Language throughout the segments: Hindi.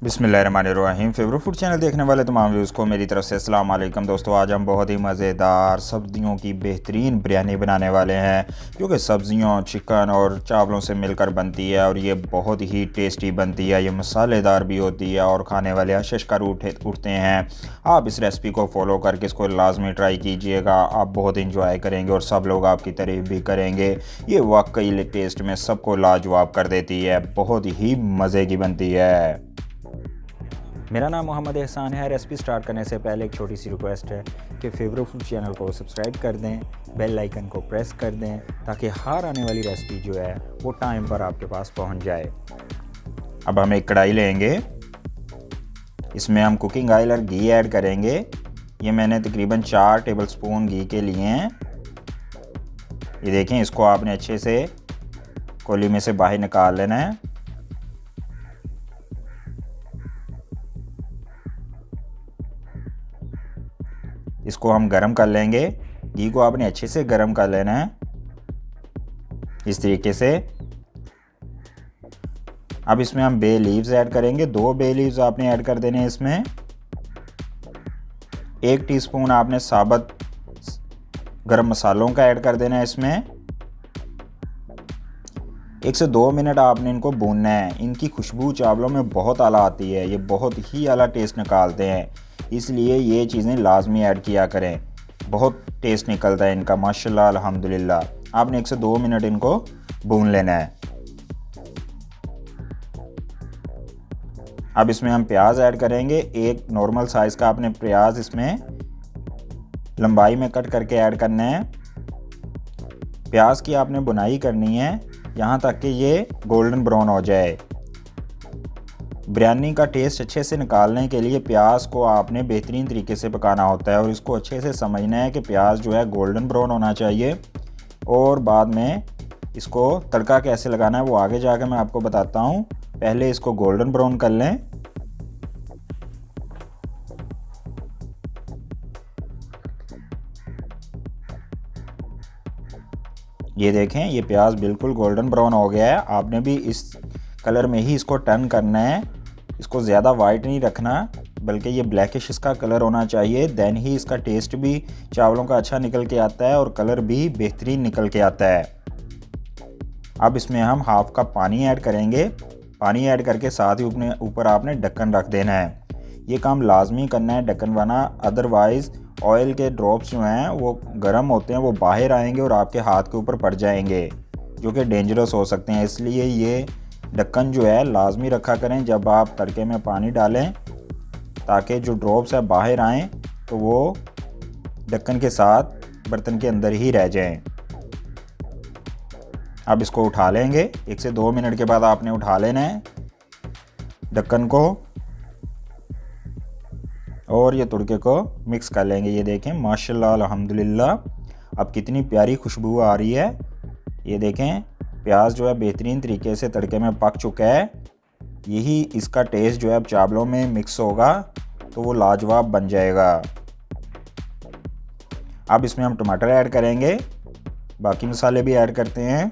बिस्मिल्लाहिर्रहमानिर्रहीम। फेवरेट फूड चैनल देखने वाले तमाम व्यूज़ को मेरी तरफ से अस्सलाम वालेकुम। दोस्तों, आज हम बहुत ही मज़ेदार सब्जियों की बेहतरीन बिरयानी बनाने वाले हैं, जो कि सब्जियों, चिकन और चावलों से मिलकर बनती है और ये बहुत ही टेस्टी बनती है। ये मसालेदार भी होती है और खाने वाले आशिश कर उठते हैं। आप इस रेसिपी को फॉलो करके इसको लाजमी ट्राई कीजिएगा, आप बहुत इंजॉय करेंगे और सब लोग आपकी तारीफ भी करेंगे। ये वाकई टेस्ट में सबको लाजवाब कर देती है, बहुत ही मज़े की बनती है। मेरा नाम मोहम्मद एहसान है। रेसिपी स्टार्ट करने से पहले एक छोटी सी रिक्वेस्ट है कि फेवरेट फूड चैनल को सब्सक्राइब कर दें, बेल आइकन को प्रेस कर दें, ताकि हर आने वाली रेसिपी जो है वो टाइम पर आपके पास पहुंच जाए। अब हम एक कढ़ाई लेंगे, इसमें हम कुकिंग ऑयल और घी ऐड करेंगे। ये मैंने तकरीबन 4 टेबलस्पून घी के लिए हैं। ये देखें, इसको आपने अच्छे से कोली में से बाहर निकाल लेना है। इसको हम गरम कर लेंगे। घी को आपने अच्छे से गरम कर लेना है इस तरीके से। अब इसमें हम बे लीव्स ऐड करेंगे। 2 बे लीव्स आपने ऐड कर देने हैं इसमें। 1 टीस्पून आपने साबुत गरम मसालों का ऐड कर देना है इसमें। 1 से 2 मिनट आपने इनको भूनना है। इनकी खुशबू चावलों में बहुत आला आती है, ये बहुत ही आला टेस्ट निकालते हैं, इसलिए ये चीज़ें लाजमी ऐड किया करें। बहुत टेस्ट निकलता है इनका माशाल्लाह अल्हम्दुलिल्लाह। आपने 1 से 2 मिनट इनको भून लेना है। अब इसमें हम प्याज ऐड करेंगे। एक नॉर्मल साइज़ का आपने प्याज इसमें लंबाई में कट करके ऐड करना है। प्याज की आपने बुनाई करनी है यहाँ तक कि ये गोल्डन ब्राउन हो जाए। बिरयानी का टेस्ट अच्छे से निकालने के लिए प्याज को आपने बेहतरीन तरीके से पकाना होता है और इसको अच्छे से समझना है कि प्याज जो है गोल्डन ब्राउन होना चाहिए। और बाद में इसको तड़का कैसे लगाना है वो आगे जाकर मैं आपको बताता हूँ। पहले इसको गोल्डन ब्राउन कर लें। ये देखें, ये प्याज बिल्कुल गोल्डन ब्राउन हो गया है। आपने भी इस कलर में ही इसको टर्न करना है। इसको ज़्यादा वाइट नहीं रखना, बल्कि ये ब्लैकिश इसका कलर होना चाहिए। देन ही इसका टेस्ट भी चावलों का अच्छा निकल के आता है और कलर भी बेहतरीन निकल के आता है। अब इसमें हम हाफ कप पानी ऐड करेंगे। पानी ऐड करके साथ ही अपने ऊपर आपने ढक्कन रख देना है। ये काम लाजमी करना है ढक्कन बना, अदरवाइज़ ऑयल के ड्रॉप्स जो हैं वो गर्म होते हैं, वो बाहर आएंगे और आपके हाथ के ऊपर पड़ जाएंगे, जो कि डेंजरस हो सकते हैं। इसलिए ये ढक्कन जो है लाजमी रखा करें जब आप तड़के में पानी डालें, ताकि जो ड्रॉप्स है बाहर आएँ तो वो ढक्कन के साथ बर्तन के अंदर ही रह जाएं। अब इसको उठा लेंगे। 1 से 2 मिनट के बाद आपने उठा लेना है ढक्कन को और ये तुड़के को मिक्स कर लेंगे। ये देखें माशाल्लाह अल्हम्दुलिल्लाह, अब कितनी प्यारी खुशबू आ रही है। ये देखें, प्याज जो है बेहतरीन तरीके से तड़के में पक चुका है। यही इसका टेस्ट जो है अब चावलों में मिक्स होगा तो वो लाजवाब बन जाएगा। अब इसमें हम टमाटर ऐड करेंगे, बाकी मसाले भी ऐड करते हैं।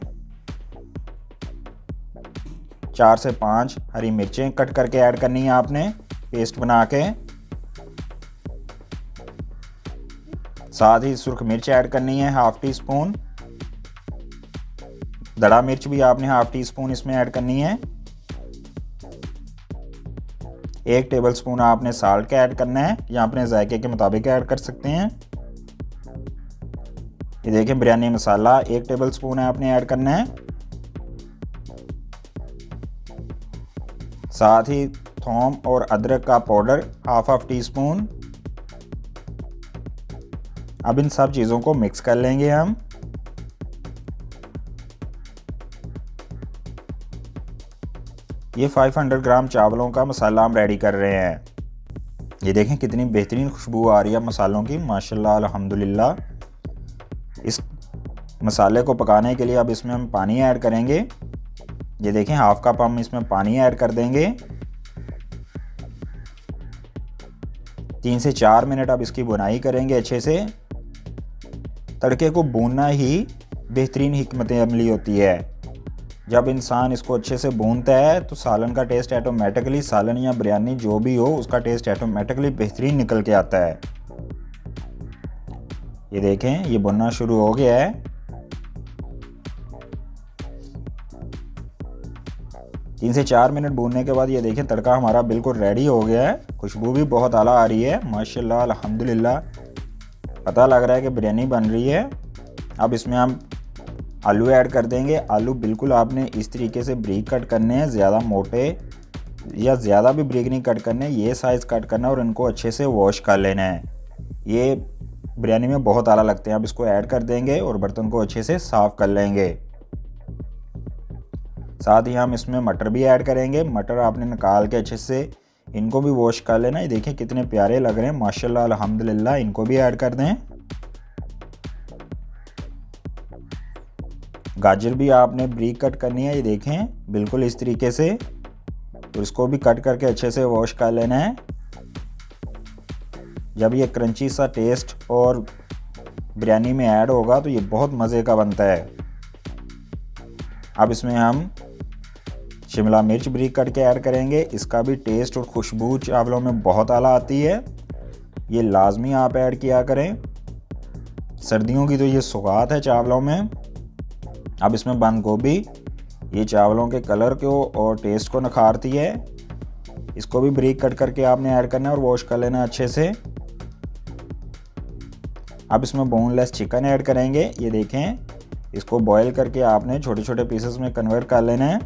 4 से 5 हरी मिर्चें कट करके ऐड करनी है आपने, पेस्ट बना के। साथ ही सुर्ख मिर्च ऐड करनी है हाफ टी स्पून। दड़ा मिर्च भी आपने हाफ टी स्पून इसमें ऐड करनी है। 1 टेबलस्पून आपने साल्ट का ऐड करना है, या अपने जायके के मुताबिक ऐड कर सकते हैं। ये देखें, बिरयानी मसाला 1 टेबलस्पून है आपने ऐड करना है। साथ ही थोम और अदरक का पाउडर हाफ टी स्पून। अब इन सब चीज़ों को मिक्स कर लेंगे हम। ये 500 ग्राम चावलों का मसाला हम रेडी कर रहे हैं। ये देखें कितनी बेहतरीन खुशबू आ रही है मसालों की माशाल्लाह अल्हम्दुलिल्लाह। इस मसाले को पकाने के लिए अब इसमें हम पानी ऐड करेंगे। ये देखें, हाफ कप हम इसमें पानी ऐड कर देंगे। 3 से 4 मिनट अब इसकी बुनाई करेंगे अच्छे से। तड़के को भूनना ही बेहतरीन हिकमत अमली होती है। जब इंसान इसको अच्छे से भूनता है तो सालन का टेस्ट ऑटोमेटिकली, सालन या बिरयानी जो भी हो उसका टेस्ट ऑटोमेटिकली बेहतरीन निकल के आता है। ये देखें ये भुनना शुरू हो गया है। 3 से 4 मिनट भूनने के बाद ये देखें तड़का हमारा बिल्कुल रेडी हो गया है। खुशबू भी बहुत आला आ रही है माशाल्लाह अल्हम्दुलिल्लाह। पता लग रहा है कि बिरयानी बन रही है। अब इसमें हम आलू ऐड कर देंगे। आलू बिल्कुल आपने इस तरीके से ब्रीक कट करने हैं, ज़्यादा मोटे या ज़्यादा भी ब्रीक नहीं कट करने, ये साइज़ कट करना है और इनको अच्छे से वॉश कर लेना है। ये बिरयानी में बहुत आला लगते हैं। अब इसको ऐड कर देंगे और बर्तन को अच्छे से साफ़ कर लेंगे। साथ ही हम इसमें मटर भी ऐड करेंगे। मटर आपने निकाल के अच्छे से इनको भी वॉश कर लेना। ये देखें कितने प्यारे लग रहे हैं माशाल्लाह अल्हम्दुलिल्लाह। इनको भी ऐड कर दें। गाजर भी आपने ब्रीक कट करनी है, ये देखें बिल्कुल इस तरीके से, तो इसको भी कट करके अच्छे से वॉश कर लेना है। जब ये क्रंची सा टेस्ट और बिरयानी में ऐड होगा तो ये बहुत मज़े का बनता है। अब इसमें हम शिमला मिर्च ब्रीक कट के ऐड करेंगे। इसका भी टेस्ट और खुशबू चावलों में बहुत आला आती है। ये लाजमी आप ऐड किया करें। सर्दियों की तो ये सौगात है चावलों में। अब इसमें बंद गोभी, ये चावलों के कलर को और टेस्ट को निखारती है। इसको भी ब्रीक कट करके आपने ऐड करना है और वॉश कर लेना अच्छे से। अब इसमें बोनलेस चिकन ऐड करेंगे। ये देखें इसको बॉईल करके आपने छोटे छोटे पीसेस में कन्वर्ट कर लेना है।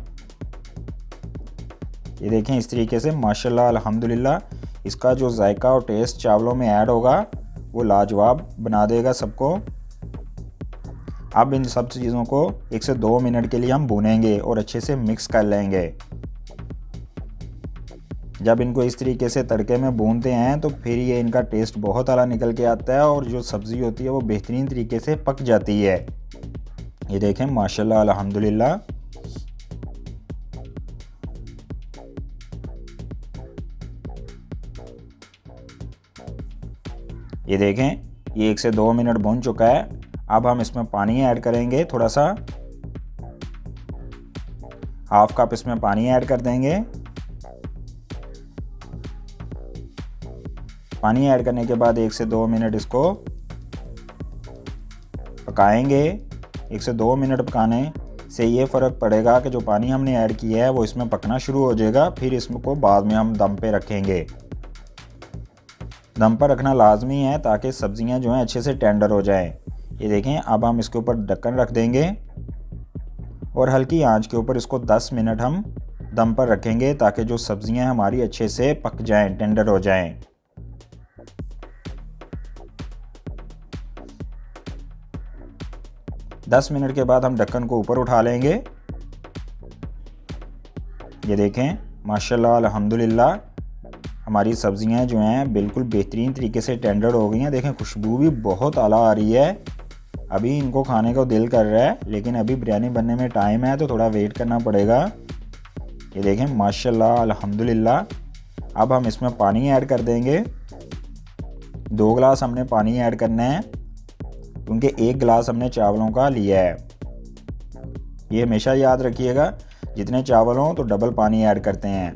ये देखें इस तरीके से माशाल्लाह अल्हम्दुलिल्लाह। इसका जो जायका और टेस्ट चावलों में ऐड होगा वो लाजवाब बना देगा सबको। अब इन सब चीज़ों को 1 से 2 मिनट के लिए हम भूनेंगे और अच्छे से मिक्स कर लेंगे। जब इनको इस तरीके से तड़के में भूनते हैं तो फिर ये इनका टेस्ट बहुत आला निकल के आता है और जो सब्ज़ी होती है वो बेहतरीन तरीके से पक जाती है। ये देखें माशाल्लाह अल्हम्दुलिल्लाह। ये देखें ये 1 से 2 मिनट भून चुका है। अब हम इसमें पानी ऐड करेंगे थोड़ा सा, हाफ कप इसमें पानी ऐड कर देंगे। पानी ऐड करने के बाद 1 से 2 मिनट इसको पकाएंगे। 1 से 2 मिनट पकाने से ये फ़र्क पड़ेगा कि जो पानी हमने ऐड किया है वो इसमें पकना शुरू हो जाएगा। फिर इसको बाद में हम दम पे रखेंगे। दम पर रखना लाजमी है ताकि सब्जियां जो हैं अच्छे से टेंडर हो जाएं। ये देखें अब हम इसके ऊपर ढक्कन रख देंगे और हल्की आंच के ऊपर इसको 10 मिनट हम दम पर रखेंगे ताकि जो सब्जियां हमारी अच्छे से पक जाएं, टेंडर हो जाएं। दस मिनट के बाद हम ढक्कन को ऊपर उठा लेंगे। ये देखें माशाल्लाह अल्हम्दुलिल्लाह हमारी सब्जियां जो हैं बिल्कुल बेहतरीन तरीके से टेंडर हो गई हैं। देखें खुशबू भी बहुत आला आ रही है। अभी इनको खाने को दिल कर रहा है लेकिन अभी बिरयानी बनने में टाइम है तो थोड़ा वेट करना पड़ेगा। ये देखें माशाल्लाह अल्हम्दुलिल्लाह। अब हम इसमें पानी ऐड कर देंगे। 2 गिलास हमने पानी ऐड करना है क्योंकि 1 गिलास हमने चावलों का लिया है। ये हमेशा याद रखिएगा जितने चावल हों तो डबल पानी ऐड करते हैं।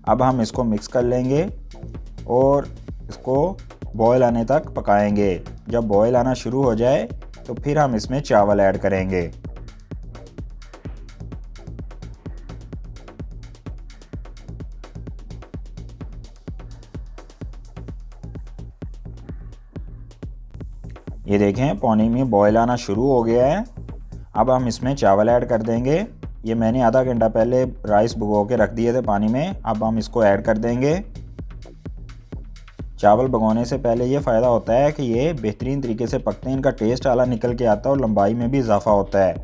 अब हम इसको मिक्स कर लेंगे और इसको बॉयल आने तक पकाएंगे। जब बॉयल आना शुरू हो जाए तो फिर हम इसमें चावल ऐड करेंगे। ये देखें पानी में बॉयल आना शुरू हो गया है। अब हम इसमें चावल ऐड कर देंगे। ये मैंने आधा घंटा पहले राइस भिगो के रख दिए थे पानी में। अब हम इसको ऐड कर देंगे। चावल भगोने से पहले ये फ़ायदा होता है कि ये बेहतरीन तरीके से पकते हैं, इनका टेस्ट आला निकल के आता है और लंबाई में भी इजाफा होता है।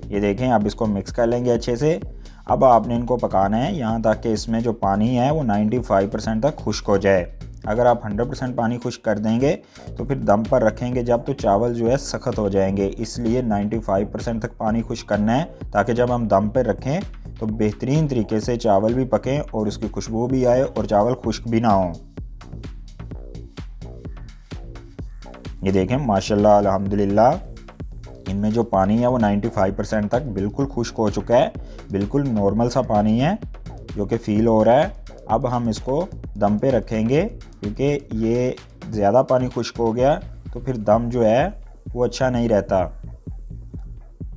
ये देखें अब इसको मिक्स कर लेंगे अच्छे से। अब आपने इनको पकाना है यहाँ तक कि इसमें जो पानी है वो 95% तक खुश्क हो जाए। अगर आप 100% पानी खुश्क कर देंगे तो फिर दम पर रखेंगे जब तो चावल जो है सख्त हो जाएंगे। इसलिए 95% तक पानी खुश्क करना है ताकि जब हम दम पर रखें तो बेहतरीन तरीके से चावल भी पकें और उसकी खुशबू भी आए और चावल खुश्क भी ना हो। ये देखें माशाल्लाह अल्हम्दुलिल्लाह इनमें जो पानी है वो 95% तक बिल्कुल खुश्क हो चुका है, बिल्कुल नॉर्मल सा पानी है जो कि फ़ील हो रहा है। अब हम इसको दम पे रखेंगे क्योंकि ये ज़्यादा पानी खुश्क हो गया तो फिर दम जो है वो अच्छा नहीं रहता।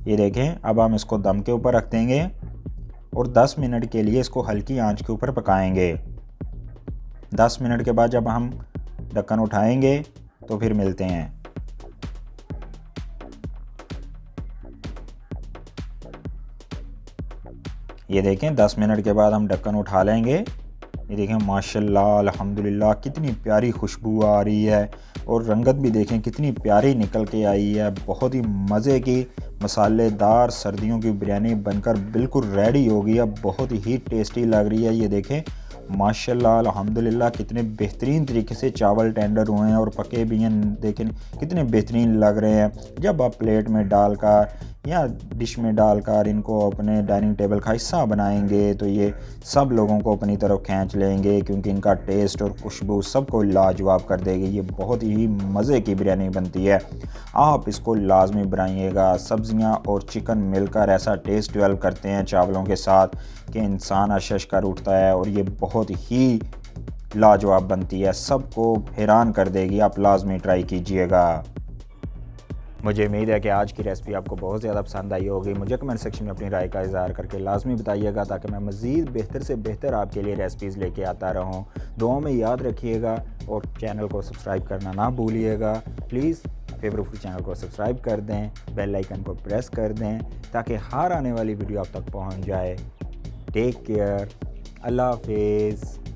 ये देखें, अब हम इसको दम के ऊपर रख देंगे और 10 मिनट के लिए इसको हल्की आंच के ऊपर पकाएंगे। 10 मिनट के बाद जब हम ढक्कन उठाएंगे तो फिर मिलते हैं। ये देखें, 10 मिनट के बाद हम ढक्कन उठा लेंगे। ये देखें माशाल्लाह अल्हम्दुलिल्लाह कितनी प्यारी खुशबू आ रही है और रंगत भी देखें कितनी प्यारी निकल के आई है। बहुत ही मज़े की मसालेदार सर्दियों की बिरयानी बनकर बिल्कुल रेडी हो गई है, बहुत ही टेस्टी लग रही है। ये देखें माशाल्लाह अल्हम्दुलिल्लाह कितने बेहतरीन तरीके से चावल टेंडर हुए हैं और पके भी हैं। देखें कितने बेहतरीन लग रहे हैं। जब आप प्लेट में डालकर या डिश में डालकर इनको अपने डाइनिंग टेबल का हिस्सा बनाएंगे तो ये सब लोगों को अपनी तरफ खींच लेंगे क्योंकि इनका टेस्ट और खुशबू सबको लाजवाब कर देगी। ये बहुत ही मज़े की बिरयानी बनती है, आप इसको लाजमी बनाइएगा। सब्ज़ियाँ और चिकन मिलकर ऐसा टेस्ट डेवलप करते हैं चावलों के साथ कि इंसान अशश कर उठता है और ये बहुत ही लाजवाब बनती है, सबको हैरान कर देगी। आप लाजमी ट्राई कीजिएगा। मुझे उम्मीद है कि आज की रेसिपी आपको बहुत ज़्यादा पसंद आई होगी। मुझे कमेंट सेक्शन में अपनी राय का इज़हार करके लाजमी बताइएगा ताकि मैं मज़ीद बेहतर से बेहतर आपके लिए रेसिपीज़ लेके आता रहूँ। दुआओं में याद रखिएगा और चैनल को सब्सक्राइब करना ना भूलिएगा। प्लीज़ फेवरेट चैनल को सब्सक्राइब कर दें, बेल आइकन को प्रेस कर दें ताकि हर आने वाली वीडियो आप तक पहुँच जाए। टेक केयर, अल्लाह हाफिज़।